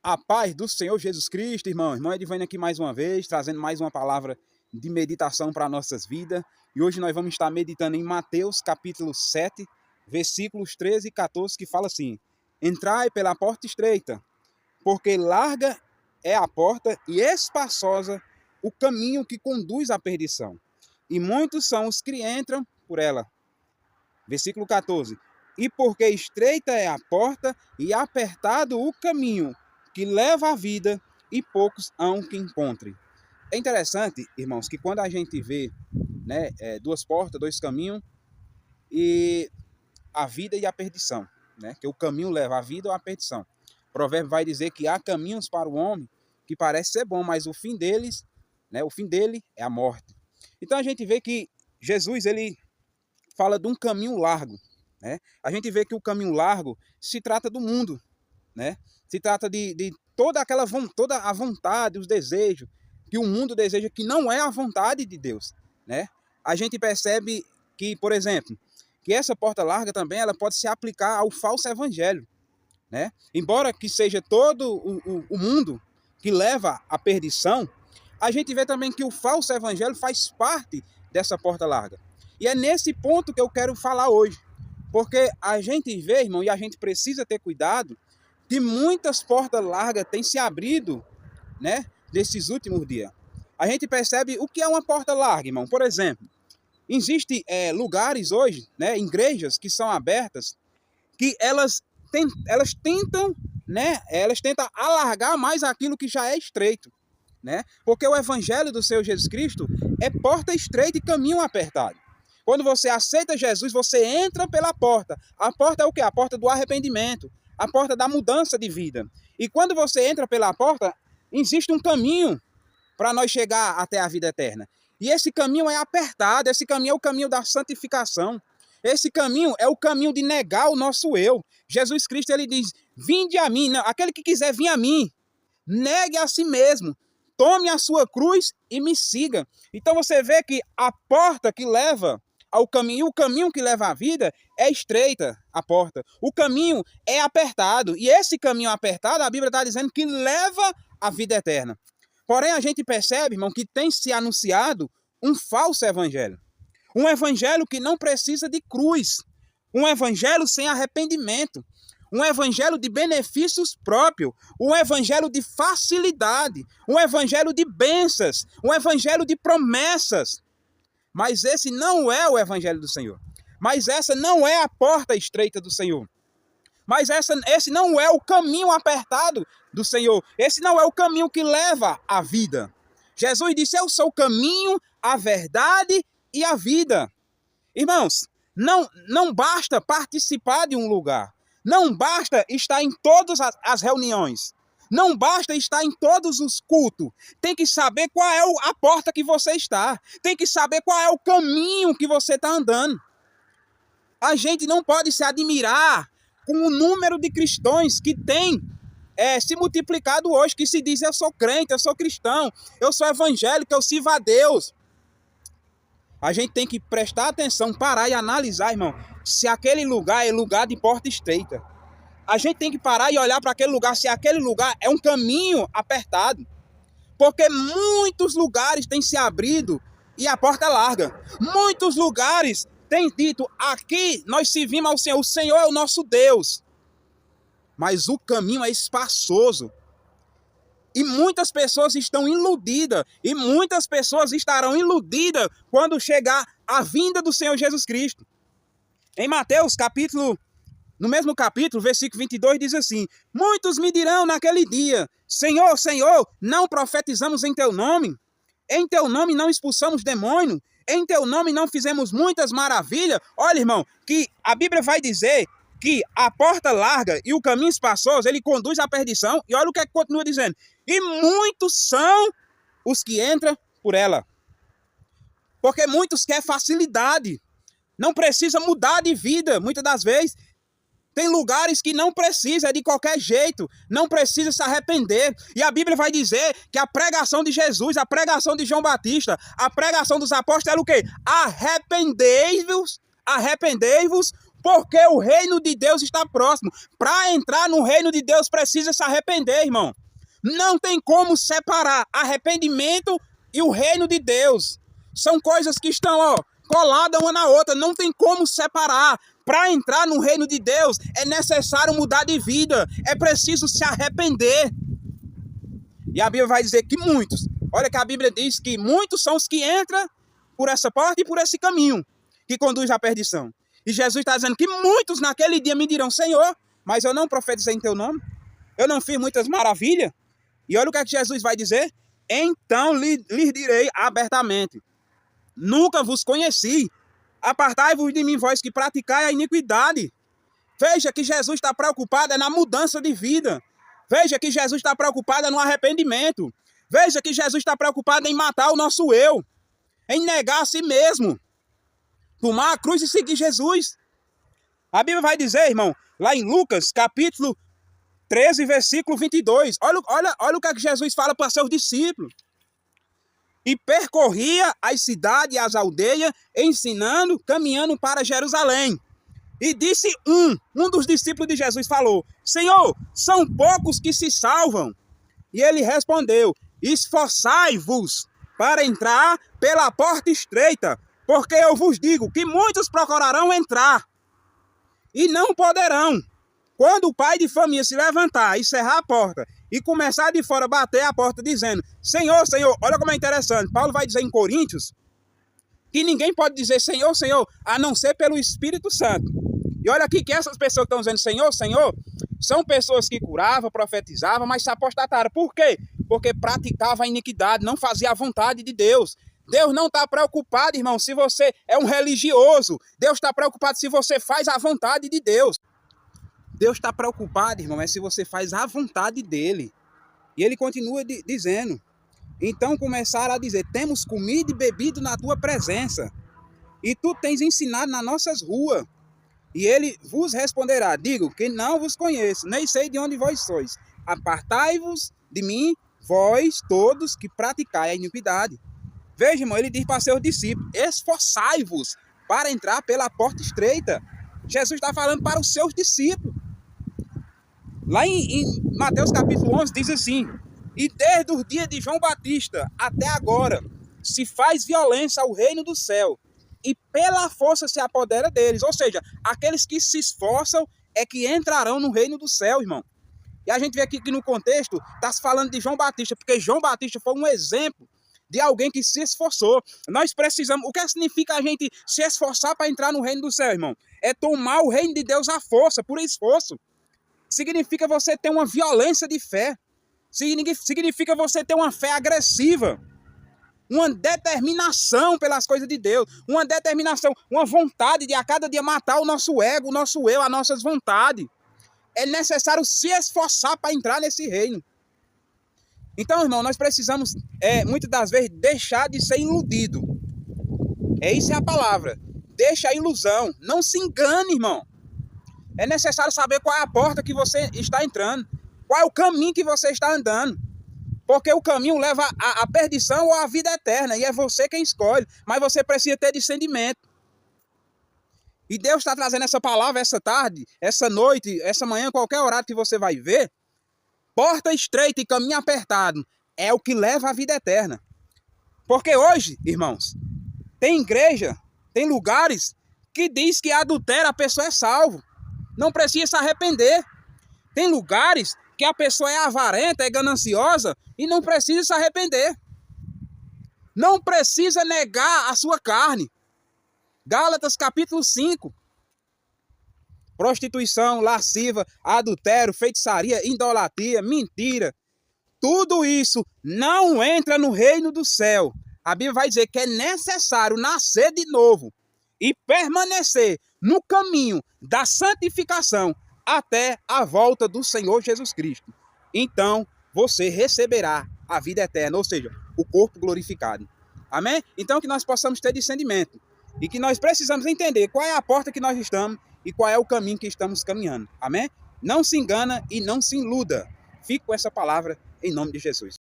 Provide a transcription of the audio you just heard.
A paz do Senhor Jesus Cristo, irmão. Irmão Edivane aqui mais uma vez, trazendo mais uma palavra de meditação para nossas vidas. E hoje nós vamos estar meditando em Mateus capítulo 7, versículos 13 e 14, que fala assim: Entrai pela porta estreita, porque larga é a porta e espaçosa o caminho que conduz à perdição. E muitos são os que entram por ela. Versículo 14. E porque estreita é a porta e apertado o caminho que leva à vida, e poucos hão que encontrem. É interessante, irmãos, que quando a gente vê, né, duas portas, dois caminhos, e a vida e a perdição, né, que o caminho leva à vida ou à perdição. O provérbio vai dizer que há caminhos para o homem que parece ser bom, mas o fim deles, né, o fim dele é a morte. Então a gente vê que Jesus, ele fala de um caminho largo, né? A gente vê que o caminho largo se trata do mundo, né? Se trata de toda a vontade, os desejos que o mundo deseja, que não é a vontade de Deus, né? A gente percebe que, por exemplo, que essa porta larga também ela pode se aplicar ao falso evangelho, né? Embora que seja todo o mundo que leva à perdição, a gente vê também que o falso evangelho faz parte dessa porta larga. E é nesse ponto que eu quero falar hoje. Porque a gente vê, irmão, e a gente precisa ter cuidado, que muitas portas largas têm se abrido, né, nesses últimos dias. A gente percebe o que é uma porta larga, irmão. Por exemplo, existem lugares hoje, né, igrejas que são abertas, que elas tentam, né, elas tentam alargar mais aquilo que já é estreito, né? Porque o evangelho do Senhor Jesus Cristo é porta estreita e caminho apertado. Quando você aceita Jesus, você entra pela porta. A porta é o quê? A porta do arrependimento, a porta da mudança de vida. E quando você entra pela porta, existe um caminho para nós chegar até a vida eterna. E esse caminho é apertado, esse caminho é o caminho da santificação. Esse caminho é o caminho de negar o nosso eu. Jesus Cristo, ele diz, vinde a mim, não, aquele que quiser vir a mim, negue a si mesmo, tome a sua cruz e me siga. Então você vê que a porta que leva ao caminho, o caminho que leva à vida é estreita, a porta. O caminho é apertado. E esse caminho apertado, a Bíblia está dizendo que leva à vida eterna. Porém, a gente percebe, irmão, que tem se anunciado um falso evangelho. Um evangelho que não precisa de cruz. Um evangelho sem arrependimento. Um evangelho de benefícios próprios. Um evangelho de facilidade. Um evangelho de bênçãos. Um evangelho de promessas. Mas esse não é o evangelho do Senhor. Mas essa não é a porta estreita do Senhor. Mas esse não é o caminho apertado do Senhor. Esse não é o caminho que leva à vida. Jesus disse, eu sou o caminho, a verdade e a vida. Irmãos, não basta participar de um lugar. Não basta estar em todas as reuniões. Não basta estar em todos os cultos. Tem que saber qual é a porta que você está. Tem que saber qual é o caminho que você está andando. A gente não pode se admirar com o número de cristãos que tem se multiplicado hoje, que se diz, eu sou crente, eu sou cristão, eu sou evangélico, eu sirvo a Deus. A gente tem que prestar atenção, parar e analisar, irmão, se aquele lugar é lugar de porta estreita. A gente tem que parar e olhar para aquele lugar, se aquele lugar é um caminho apertado. Porque muitos lugares têm se abrido e a porta é larga. Muitos lugares têm dito, aqui nós servimos ao Senhor, o Senhor é o nosso Deus. Mas o caminho é espaçoso. E muitas pessoas estão iludidas. E muitas pessoas estarão iludidas quando chegar a vinda do Senhor Jesus Cristo. Em Mateus no mesmo capítulo, versículo 22, diz assim, muitos me dirão naquele dia, Senhor, Senhor, não profetizamos em teu nome? Em teu nome não expulsamos demônio? Em teu nome não fizemos muitas maravilhas? Olha, irmão, que a Bíblia vai dizer que a porta larga e o caminho espaçoso, ele conduz à perdição. E olha o que continua dizendo. E muitos são os que entram por ela. Porque muitos querem facilidade. Não precisa mudar de vida, muitas das vezes. Tem lugares que não precisa, é de qualquer jeito, não precisa se arrepender. E a Bíblia vai dizer que a pregação de Jesus, a pregação de João Batista, a pregação dos apóstolos era o quê? Arrependei-vos, Porque o reino de Deus está próximo. Para entrar no reino de Deus precisa se arrepender, irmão. Não tem como separar arrependimento e o reino de Deus. São coisas que estão coladas uma na outra. Não tem como separar. Para entrar no reino de Deus é necessário mudar de vida. É preciso se arrepender. E a Bíblia vai dizer que muitos. Olha que a Bíblia diz que muitos são os que entram por essa porta e por esse caminho que conduz à perdição. E Jesus está dizendo que muitos naquele dia me dirão: Senhor, mas eu não profetizei em teu nome. Eu não fiz muitas maravilhas. E olha o que é que Jesus vai dizer. Então lhes direi abertamente: nunca vos conheci. Apartai-vos de mim, vós que praticai a iniquidade. Veja que Jesus está preocupado na mudança de vida. Veja que Jesus está preocupado no arrependimento. Veja que Jesus está preocupado em matar o nosso eu. Em negar a si mesmo. Tomar a cruz e seguir Jesus. A Bíblia vai dizer, irmão, lá em Lucas, capítulo 13, versículo 22. Olha o que é que Jesus fala para seus discípulos. E percorria as cidades e as aldeias, ensinando, caminhando para Jerusalém. E disse um dos discípulos de Jesus falou: Senhor, são poucos que se salvam. E ele respondeu: esforçai-vos para entrar pela porta estreita, porque eu vos digo que muitos procurarão entrar e não poderão. Quando o pai de família se levantar e cerrar a porta e começar de fora a bater a porta dizendo: Senhor, Senhor, olha como é interessante. Paulo vai dizer em Coríntios que ninguém pode dizer Senhor, Senhor, a não ser pelo Espírito Santo. E olha aqui que essas pessoas que estão dizendo Senhor, Senhor, são pessoas que curavam, profetizavam, mas se apostataram. Por quê? Porque praticavam a iniquidade, não fazia a vontade de Deus. Deus não está preocupado, irmão, se você é um religioso. Deus está preocupado se você faz a vontade de Deus. Deus está preocupado, irmão, é se você faz a vontade dele. E ele continua dizendo. Então começaram a dizer: temos comido e bebido na tua presença, e tu tens ensinado nas nossas ruas. E ele vos responderá: digo que não vos conheço, nem sei de onde vós sois. Apartai-vos de mim, vós todos que praticai a iniquidade. Veja, irmão, ele diz para seus discípulos: esforçai-vos para entrar pela porta estreita. Jesus está falando para os seus discípulos. Lá em Mateus capítulo 11 diz assim: e desde os dias de João Batista até agora se faz violência ao reino do céu, e pela força se apodera deles. Ou seja, aqueles que se esforçam é que entrarão no reino do céu, irmão. E a gente vê aqui que no contexto está se falando de João Batista, porque João Batista foi um exemplo de alguém que se esforçou. Nós precisamos... O que significa a gente se esforçar para entrar no reino do céu, irmão? É tomar o reino de Deus à força, por esforço. Significa você ter uma violência de fé. Significa você ter uma fé agressiva. Uma determinação pelas coisas de Deus. Uma determinação, uma vontade de a cada dia matar o nosso ego, o nosso eu, as nossas vontades. É necessário se esforçar para entrar nesse reino. Então, irmão, nós precisamos, muitas das vezes, deixar de ser iludido. Isso é a palavra. Deixa a ilusão. Não se engane, irmão. É necessário saber qual é a porta que você está entrando. Qual é o caminho que você está andando. Porque o caminho leva à perdição ou à vida eterna. E é você quem escolhe. Mas você precisa ter discernimento. E Deus está trazendo essa palavra essa tarde, essa noite, essa manhã, qualquer horário que você vai ver. Porta estreita e caminho apertado é o que leva à vida eterna. Porque hoje, irmãos, tem igreja, tem lugares que diz que adultera a pessoa é salvo. Não precisa se arrepender. Tem lugares que a pessoa é avarenta, é gananciosa e não precisa se arrepender. Não precisa negar a sua carne. Gálatas capítulo 5. Prostituição, lasciva, adultério, feitiçaria, idolatria, mentira. Tudo isso não entra no reino do céu. A Bíblia vai dizer que é necessário nascer de novo e permanecer no caminho da santificação até a volta do Senhor Jesus Cristo. Então, você receberá a vida eterna, ou seja, o corpo glorificado. Amém? Então, que nós possamos ter discernimento e que nós precisamos entender qual é a porta que nós estamos e qual é o caminho que estamos caminhando. Amém? Não se engana e não se iluda. Fique com essa palavra em nome de Jesus.